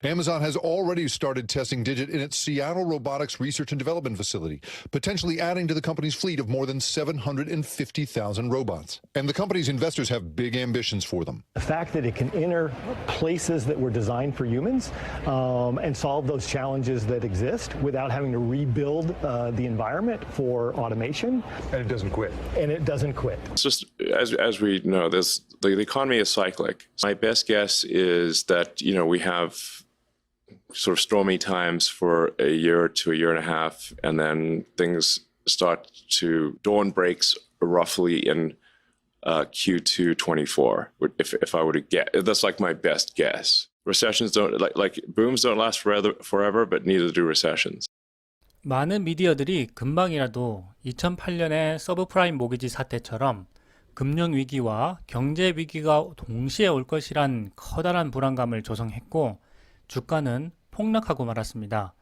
Amazon has already started testing Digit in its Seattle Robotics Research and Development Facility, potentially adding to the company's fleet of more than 750,000 robots. And the company's investors have big ambitions for them. The fact that it can enter places that were designed for humans and solve those challenges that exist without having to rebuild the environment for automation. And it doesn't quit. And it doesn't quit. It's just, as we know, the economy is cyclic. My best guess is that, we have sort of stormy times for a year to a year and a half, and then things start to dawn breaks roughly in Q2 24. If I were to guess, that's like my best guess. Recessions don't like booms don't last forever, but neither do recessions. 많은 미디어들이 금방이라도 2008년의 서브프라임 모기지 사태처럼 금융위기와 경제위기가 동시에 올 것이란 커다란 불안감을 조성했고 주가는 폭락하고 말았습니다.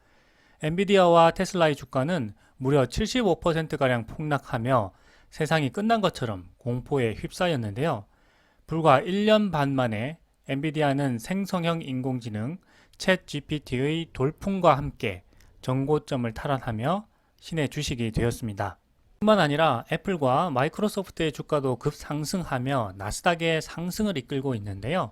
엔비디아와 테슬라의 주가는 무려 75%가량 폭락하며 세상이 끝난 것처럼 공포에 휩싸였는데요. 불과 1년 반 만에 엔비디아는 생성형 인공지능 챗 GPT의 돌풍과 함께 정고점을 탈환하며 신의 주식이 되었습니다. 뿐만 아니라 애플과 마이크로소프트의 주가도 급상승하며 나스닥의 상승을 이끌고 있는데요.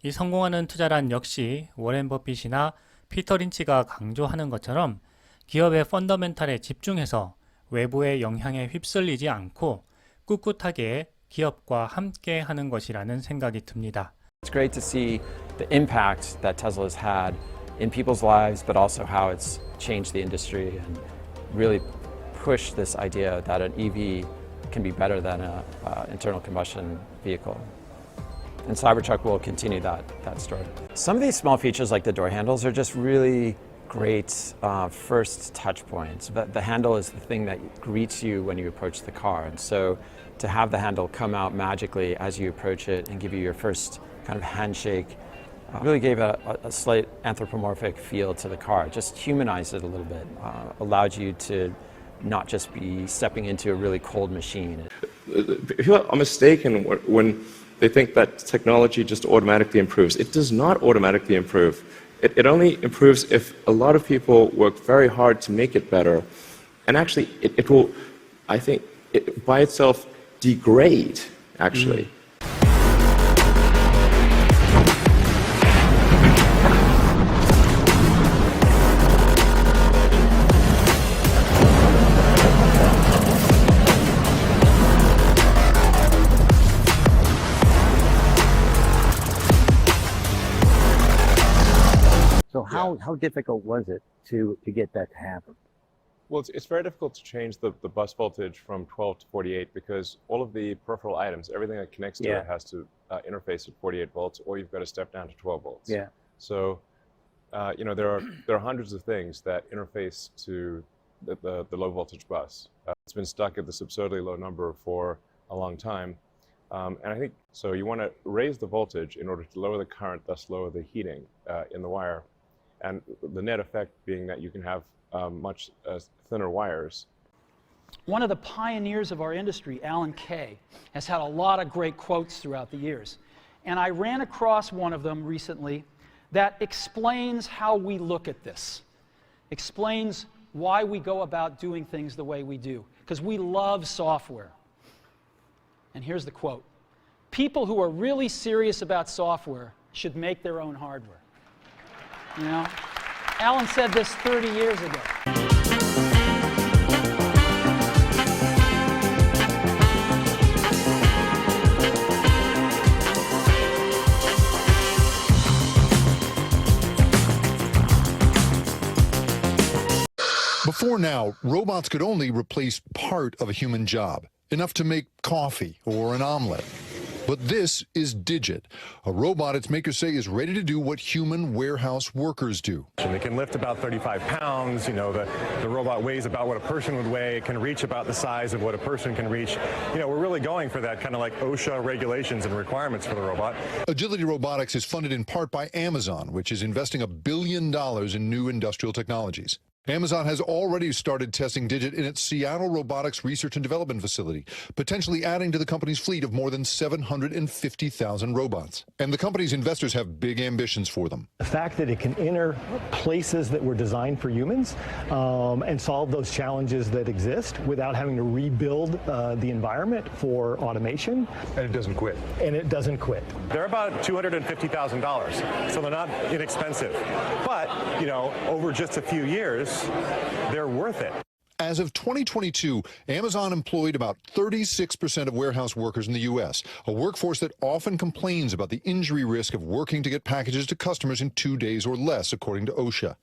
이 성공하는 투자란 역시 워렌 버핏이나 피터 린치가 강조하는 것처럼 기업의 펀더멘탈에 집중해서 외부의 영향에 휩쓸리지 않고 꿋꿋하게 기업과 함께 하는 것이라는 생각이 듭니다. It's great to see the impact that Tesla has had in people's lives, but also how it's changed the industry and really push this idea that an EV can be better than an internal combustion vehicle. And Cybertruck will continue that story. Some of these small features like the door handles are just really great first touch points. The handle is the thing that greets you when you approach the car. And so to have the handle come out magically as you approach it and give you your first kind of handshake really gave a slight anthropomorphic feel to the car. Just humanized it a little bit, allowed you to not just be stepping into a really cold machine. People are mistaken when they think that technology just automatically improves. It does not automatically improve. It only improves if a lot of people work very hard to make it better. And actually, it will, I think, by itself degrade, actually. So how difficult was it to get that to happen? Well, it's very difficult to change the bus voltage from 12 to 48 because all of the peripheral items, everything that connects to it has to interface at 48 volts, or you've got to step down to 12 volts. Yeah. So, there are hundreds of things that interface to the low voltage bus. It's been stuck at this absurdly low number for a long time. And I think, so you want to raise the voltage in order to lower the current, thus lower the heating in the wire. And the net effect being that you can have much thinner wires. One of the pioneers of our industry, Alan Kay, has had a lot of great quotes throughout the years. And I ran across one of them recently that explains how we look at this, explains why we go about doing things the way we do, because we love software. And here's the quote: "People who are really serious about software should make their own hardware." Alan said this 30 years ago. Before now, robots could only replace part of a human job, enough to make coffee or an omelet. But this is Digit, a robot its makers say is ready to do what human warehouse workers do. It can lift about 35 pounds. The robot weighs about what a person would weigh. It can reach about the size of what a person can reach. We're really going for that kind of like OSHA regulations and requirements for the robot. Agility Robotics is funded in part by Amazon, which is investing $1 billion in new industrial technologies. Amazon has already started testing Digit in its Seattle Robotics Research and Development Facility, potentially adding to the company's fleet of more than 750,000 robots. And the company's investors have big ambitions for them. The fact that it can enter places that were designed for humans and solve those challenges that exist without having to rebuild the environment for automation. And it doesn't quit. And it doesn't quit. They're about $250,000, so they're not inexpensive. But, you know, over just a few years, they're worth it. As of 2022, Amazon employed about 36% of warehouse workers in the U.S., a workforce that often complains about the injury risk of working to get packages to customers in 2 days or less, according to OSHA.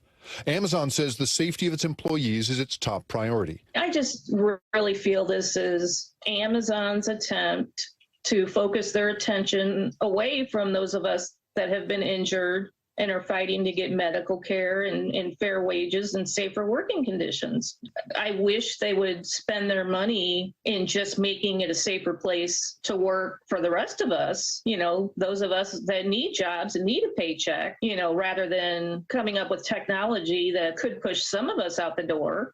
Amazon says the safety of its employees is its top priority. I just really feel this is Amazon's attempt to focus their attention away from those of us that have been injured and are fighting to get medical care and fair wages and safer working conditions. I wish they would spend their money in just making it a safer place to work for the rest of us, you know, those of us that need jobs and need a paycheck, you know, rather than coming up with technology that could push some of us out the door.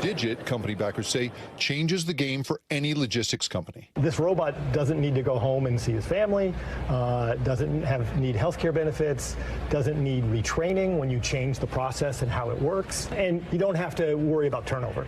Digit, company backers say, changes the game for any logistics company. This robot doesn't need to go home and see his family, doesn't need healthcare benefits, doesn't need retraining when you change the process and how it works, and you don't have to worry about turnover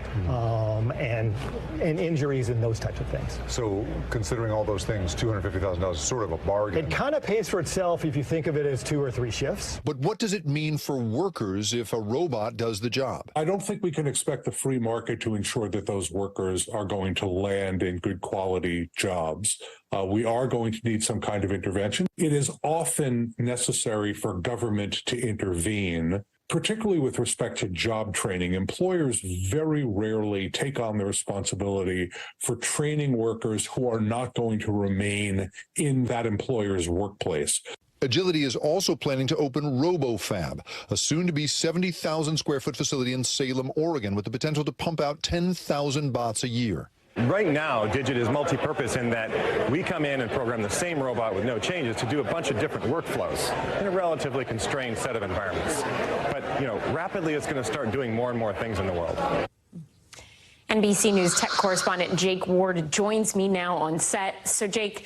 and injuries and those types of things. So considering all those things, $250,000 is sort of a bargain. It kind of pays for itself if you think of it as 2 or 3 shifts. But what does it mean for workers if a robot does the job? I don't think we can expect the free market to ensure that those workers are going to land in good quality jobs. We are going to need some kind of intervention. It is often necessary for government to intervene, particularly with respect to job training. Employers very rarely take on the responsibility for training workers who are not going to remain in that employer's workplace. Agility is also planning to open RoboFab, a soon-to-be 70,000 square foot facility in Salem, Oregon, with the potential to pump out 10,000 bots a year. Right now, Digit is multi-purpose in that we come in and program the same robot with no changes to do a bunch of different workflows in a relatively constrained set of environments. But, you know, rapidly it's going to start doing more and more things in the world. NBC News tech correspondent Jake Ward joins me now on set. So, Jake,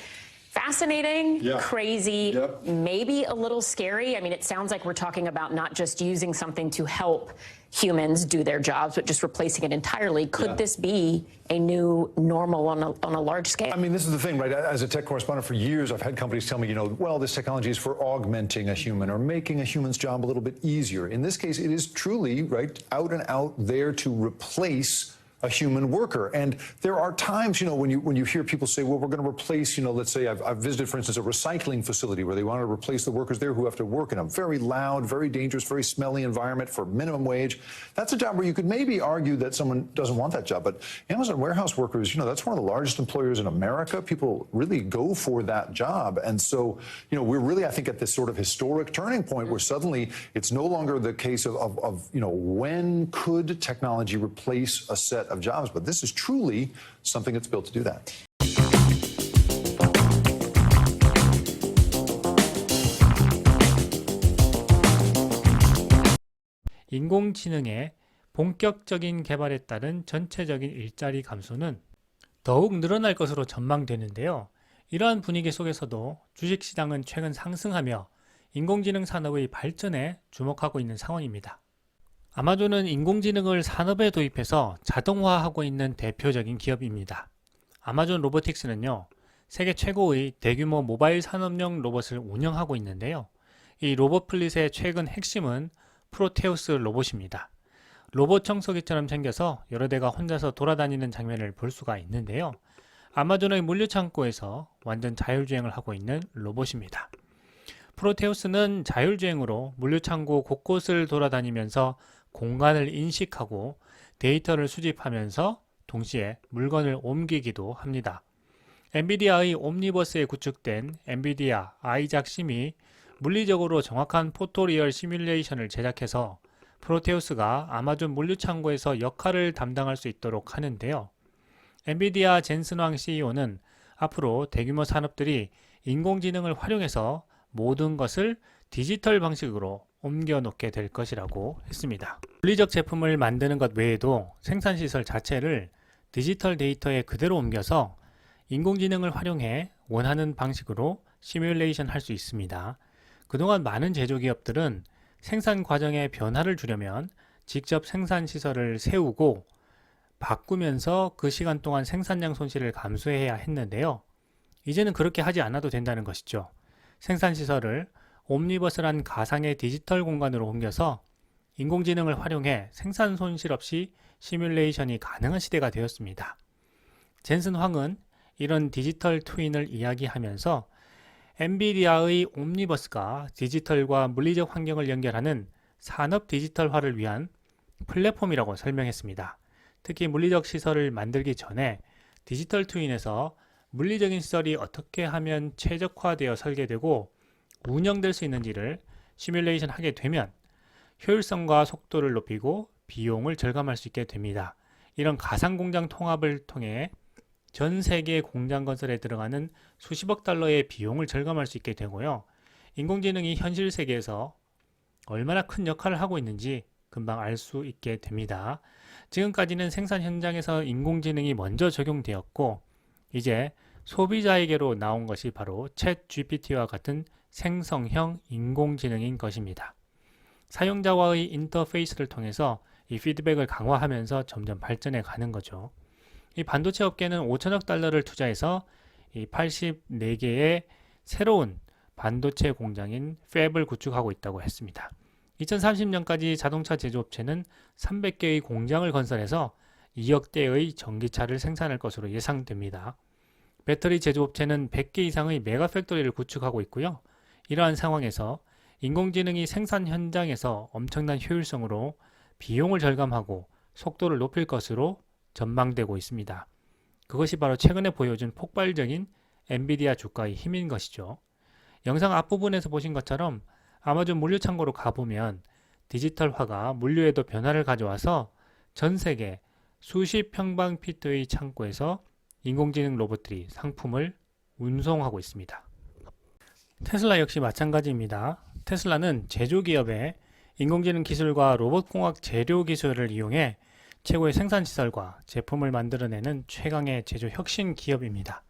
fascinating, crazy, maybe a little scary. I mean, it sounds like we're talking about not just using something to help humans do their jobs, but just replacing it entirely. Could this be a new normal on a large scale? I mean, this is the thing, right? As a tech correspondent for years, I've had companies tell me, you know, well, this technology is for augmenting a human or making a human's job a little bit easier. In this case, it is truly, right, out and out there to replace a human worker. And there are times, you know, when you hear people say, well, we're going to replace, you know, let's say I've visited, for instance, a recycling facility where they want to replace the workers there who have to work in a very loud, very dangerous, very smelly environment for minimum wage. That's a job where you could maybe argue that someone doesn't want that job. But Amazon warehouse workers, you know, that's one of the largest employers in America. People really go for that job. And so, you know, we're really, I think, at this sort of historic turning point where suddenly it's no longer the case of you know, when could technology replace a set of jobs, but this is truly something that's built to do that. 인공지능의 본격적인 개발에 따른 전체적인 일자리 감소는 더욱 늘어날 것으로 전망되는데요. 이러한 분위기 속에서도 주식시장은 최근 상승하며 인공지능 산업의 발전에 주목하고 있는 상황입니다. 아마존은 인공지능을 산업에 도입해서 자동화하고 있는 대표적인 기업입니다. 아마존 로보틱스는요, 세계 최고의 대규모 모바일 산업용 로봇을 운영하고 있는데요. 이 로봇 플릿의 최근 핵심은 프로테우스 로봇입니다. 로봇 청소기처럼 생겨서 여러 대가 혼자서 돌아다니는 장면을 볼 수가 있는데요. 아마존의 물류창고에서 완전 자율주행을 하고 있는 로봇입니다. 프로테우스는 자율주행으로 물류창고 곳곳을 돌아다니면서 공간을 인식하고 데이터를 수집하면서 동시에 물건을 옮기기도 합니다. 엔비디아의 옴니버스에 구축된 엔비디아 아이작 심이 물리적으로 정확한 포토리얼 시뮬레이션을 제작해서 프로테우스가 아마존 물류창고에서 역할을 담당할 수 있도록 하는데요. 엔비디아 젠슨 왕 CEO는 앞으로 대규모 산업들이 인공지능을 활용해서 모든 것을 디지털 방식으로 옮겨 놓게 될 것이라고 했습니다. 물리적 제품을 만드는 것 외에도 생산시설 자체를 디지털 데이터에 그대로 옮겨서 인공지능을 활용해 원하는 방식으로 시뮬레이션 할 수 있습니다. 그동안 많은 제조기업들은 생산 과정의 변화를 주려면 직접 생산시설을 세우고 바꾸면서 그 시간 동안 생산량 손실을 감수해야 했는데요. 이제는 그렇게 하지 않아도 된다는 것이죠. 생산시설을 옴니버스란 가상의 디지털 공간으로 옮겨서 인공지능을 활용해 생산 손실 없이 시뮬레이션이 가능한 시대가 되었습니다. 젠슨 황은 이런 디지털 트윈을 이야기하면서 엔비디아의 옴니버스가 디지털과 물리적 환경을 연결하는 산업 디지털화를 위한 플랫폼이라고 설명했습니다. 특히 물리적 시설을 만들기 전에 디지털 트윈에서 물리적인 시설이 어떻게 하면 최적화되어 설계되고 운영될 수 있는지를 시뮬레이션 하게 되면 효율성과 속도를 높이고 비용을 절감할 수 있게 됩니다. 이런 가상공장 통합을 통해 전 세계 공장 건설에 들어가는 수십억 달러의 비용을 절감할 수 있게 되고요. 인공지능이 현실 세계에서 얼마나 큰 역할을 하고 있는지 금방 알 수 있게 됩니다. 지금까지는 생산 현장에서 인공지능이 먼저 적용되었고 이제 소비자에게로 나온 것이 바로 챗 GPT와 같은 생성형 인공지능인 것입니다. 사용자와의 인터페이스를 통해서 이 피드백을 강화하면서 점점 발전해 가는 거죠. 이 반도체 업계는 5천억 달러를 투자해서 이 84개의 새로운 반도체 공장인 팹을 구축하고 있다고 했습니다. 2030년까지 자동차 제조업체는 300개의 공장을 건설해서 2억 대의 전기차를 생산할 것으로 예상됩니다. 배터리 제조업체는 100개 이상의 메가 팩토리를 구축하고 있고요. 이러한 상황에서 인공지능이 생산 현장에서 엄청난 효율성으로 비용을 절감하고 속도를 높일 것으로 전망되고 있습니다. 그것이 바로 최근에 보여준 폭발적인 엔비디아 주가의 힘인 것이죠. 영상 앞부분에서 보신 것처럼 아마존 물류창고로 가보면 디지털화가 물류에도 변화를 가져와서 전 세계 수십 평방피트의 창고에서 인공지능 로봇들이 상품을 운송하고 있습니다. 테슬라 역시 마찬가지입니다. 테슬라는 제조기업의 인공지능 기술과 로봇공학 재료 기술을 이용해 최고의 생산시설과 제품을 만들어내는 최강의 제조 혁신 기업입니다.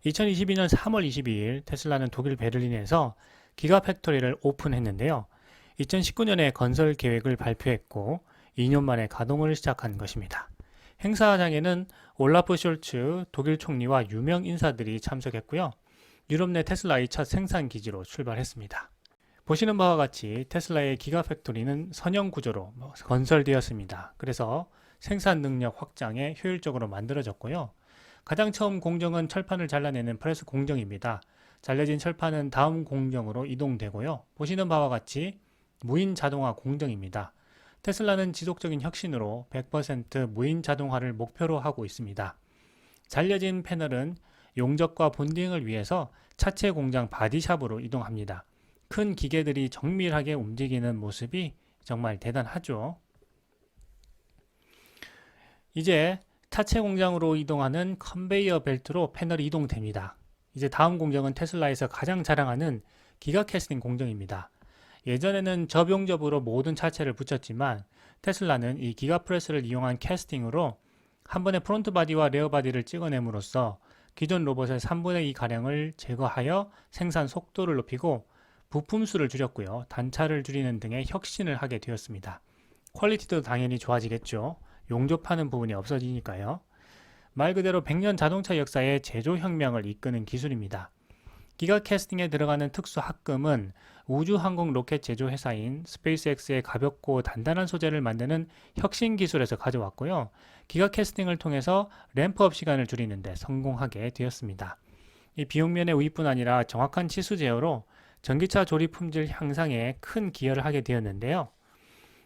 2022년 3월 22일 테슬라는 독일 베를린에서 기가팩토리를 오픈했는데요. 2019년에 건설 계획을 발표했고 2년 만에 가동을 시작한 것입니다. 행사장에는 올라프 숄츠 독일 총리와 유명 인사들이 참석했고요. 유럽 내 테슬라의 첫 생산 기지로 출발했습니다. 보시는 바와 같이 테슬라의 기가팩토리는 선형 구조로 건설되었습니다. 그래서 생산 능력 확장에 효율적으로 만들어졌고요. 가장 처음 공정은 철판을 잘라내는 프레스 공정입니다. 잘려진 철판은 다음 공정으로 이동되고요. 보시는 바와 같이 무인 자동화 공정입니다. 테슬라는 지속적인 혁신으로 100% 무인 자동화를 목표로 하고 있습니다. 잘려진 패널은 용접과 본딩을 위해서 차체 공장 바디샵으로 이동합니다. 큰 기계들이 정밀하게 움직이는 모습이 정말 대단하죠. 이제 차체 공장으로 이동하는 컨베이어 벨트로 패널이 이동됩니다. 이제 다음 공정은 테슬라에서 가장 자랑하는 기가 캐스팅 공정입니다. 예전에는 접용접으로 모든 차체를 붙였지만 테슬라는 이 기가 프레스를 이용한 캐스팅으로 한 번에 프론트 바디와 레어 바디를 찍어냄으로써 기존 로봇의 3분의 2 가량을 제거하여 생산 속도를 높이고 부품 수를 줄였고요. 단차를 줄이는 등의 혁신을 하게 되었습니다. 퀄리티도 당연히 좋아지겠죠. 용접하는 부분이 없어지니까요. 말 그대로 100년 자동차 역사의 제조혁명을 이끄는 기술입니다. 기가 캐스팅에 들어가는 특수 합금은 우주항공 로켓 제조회사인 스페이스X의 가볍고 단단한 소재를 만드는 혁신 기술에서 가져왔고요. 기가 캐스팅을 통해서 램프업 시간을 줄이는 데 성공하게 되었습니다. 이 비용면의 우위뿐 아니라 정확한 치수 제어로 전기차 조립 품질 향상에 큰 기여를 하게 되었는데요.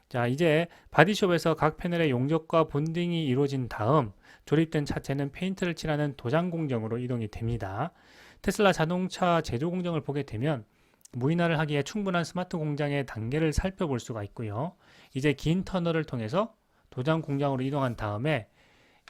자, 이제 바디숍에서 각 패널의 용접과 본딩이 이루어진 다음 조립된 차체는 페인트를 칠하는 도장 공정으로 이동이 됩니다. 테슬라 자동차 제조 공정을 보게 되면 무인화를 하기에 충분한 스마트 공장의 단계를 살펴볼 수가 있고요. 이제 긴 터널을 통해서 도장 공장으로 이동한 다음에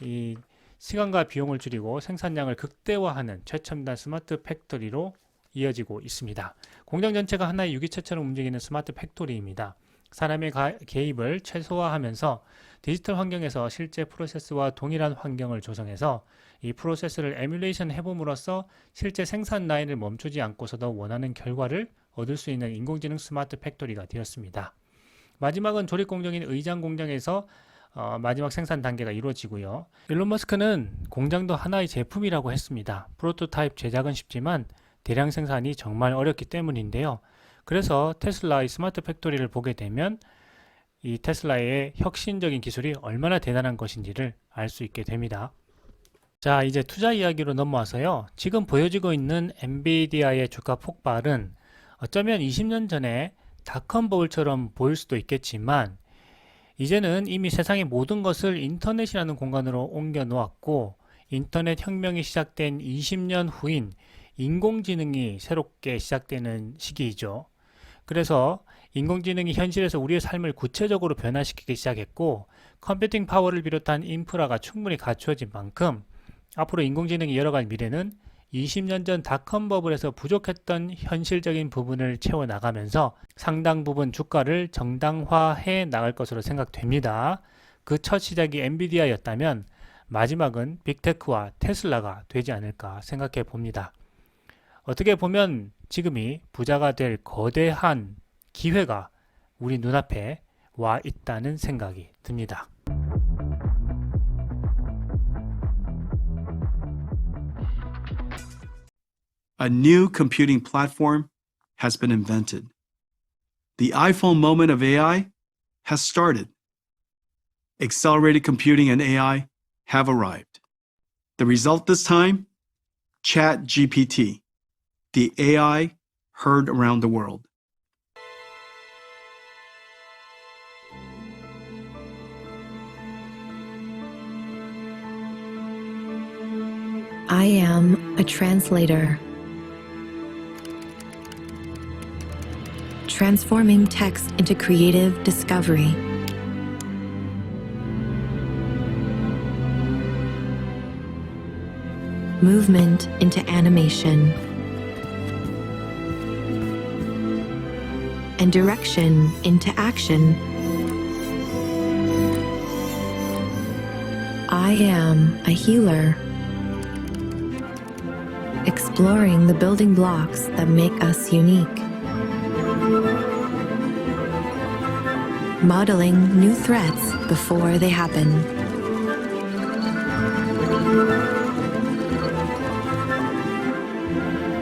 이 시간과 비용을 줄이고 생산량을 극대화하는 최첨단 스마트 팩토리로 이어지고 있습니다. 공장 전체가 하나의 유기체처럼 움직이는 스마트 팩토리입니다. 사람의 개입을 최소화하면서 디지털 환경에서 실제 프로세스와 동일한 환경을 조성해서 이 프로세스를 에뮬레이션 해봄으로써 실제 생산 라인을 멈추지 않고서도 원하는 결과를 얻을 수 있는 인공지능 스마트 팩토리가 되었습니다. 마지막은 조립 공정인 의장 공장에서 마지막 생산 단계가 이루어지고요. 일론 머스크는 공장도 하나의 제품이라고 했습니다. 프로토타입 제작은 쉽지만 대량 생산이 정말 어렵기 때문인데요. 그래서 테슬라의 스마트 팩토리를 보게 되면 이 테슬라의 혁신적인 기술이 얼마나 대단한 것인지를 알 수 있게 됩니다. 자, 이제 투자 이야기로 넘어와서요. 지금 보여지고 있는 엔비디아의 주가 폭발은 어쩌면 20년 전에 닷컴 버블처럼 보일 수도 있겠지만 이제는 이미 세상의 모든 것을 인터넷이라는 공간으로 옮겨 놓았고 인터넷 혁명이 시작된 20년 후인 인공지능이 새롭게 시작되는 시기이죠. 그래서 인공지능이 현실에서 우리의 삶을 구체적으로 변화시키기 시작했고 컴퓨팅 파워를 비롯한 인프라가 충분히 갖추어진 만큼 앞으로 인공지능이 열어갈 미래는 20년 전 닷컴 버블에서 부족했던 현실적인 부분을 채워나가면서 상당 부분 주가를 정당화해 나갈 것으로 생각됩니다. 그 첫 시작이 엔비디아였다면 마지막은 빅테크와 테슬라가 되지 않을까 생각해 봅니다. 어떻게 보면 지금이 부자가 될 거대한 기회가 우리 눈앞에 와 있다는 생각이 듭니다. A new computing platform has been invented. The iPhone moment of AI has started. Accelerated computing and AI have arrived. The result this time? ChatGPT, the AI heard around the world. I am a translator. Transforming text into creative discovery. Movement into animation. And direction into action. I am a healer. Exploring the building blocks that make us unique. Modeling new threats before they happen.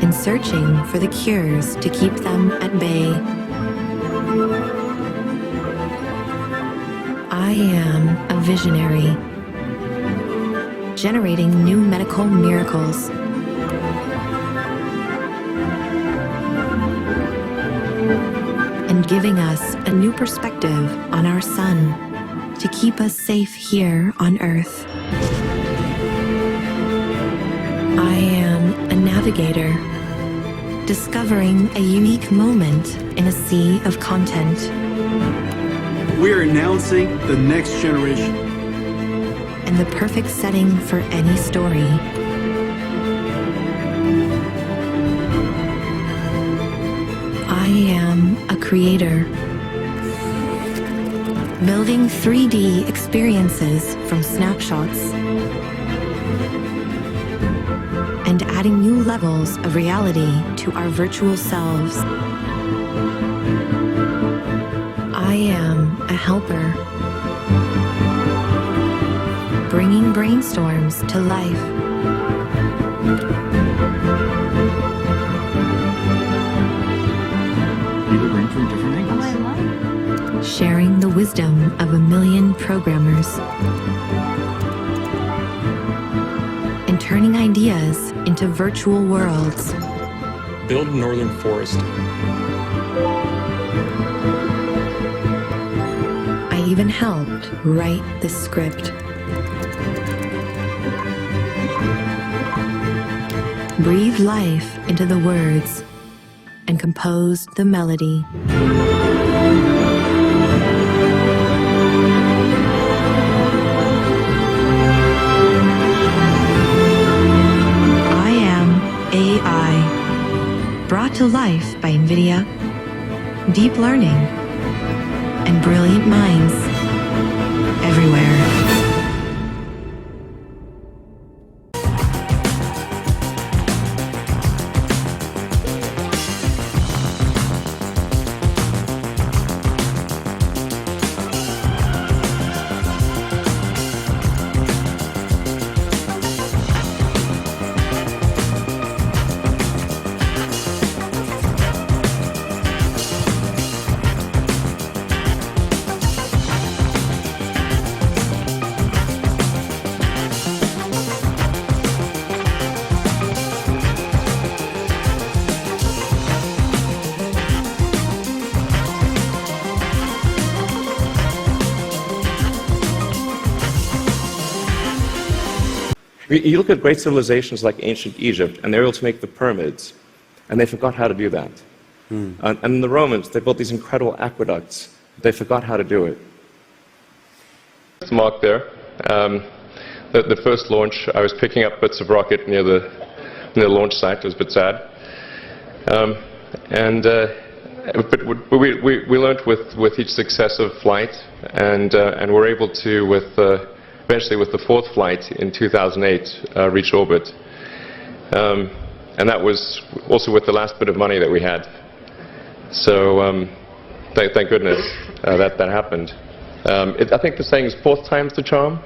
And searching for the cures to keep them at bay. I am a visionary, generating new medical miracles. And giving us a new perspective on our sun to keep us safe here on Earth. I am a navigator, discovering a unique moment in a sea of content. We are announcing the next generation. And the perfect setting for any story. I am a creator, building 3D experiences from snapshots and adding new levels of reality to our virtual selves. I am a helper, bringing brainstorms to life. From different angles. Sharing the wisdom of a million programmers. And turning ideas into virtual worlds. Build Northern Forest. I even helped write the script. Breathe life into the words and composed the melody. I am AI, to life by NVIDIA, deep learning, and brilliant minds everywhere. You look at great civilizations like ancient Egypt, and they were able to make the pyramids, and they forgot how to do that. And the Romans, they built these incredible aqueducts. They forgot how to do it. It's Mark there. The first launch, I was picking up bits of rocket near the launch site. It was a bit sad. But we learned with each successive flight, and we're able to, eventually with the fourth flight in 2008, reach orbit. And that was also with the last bit of money that we had. So thank goodness that happened. I think the saying is fourth time's the charm.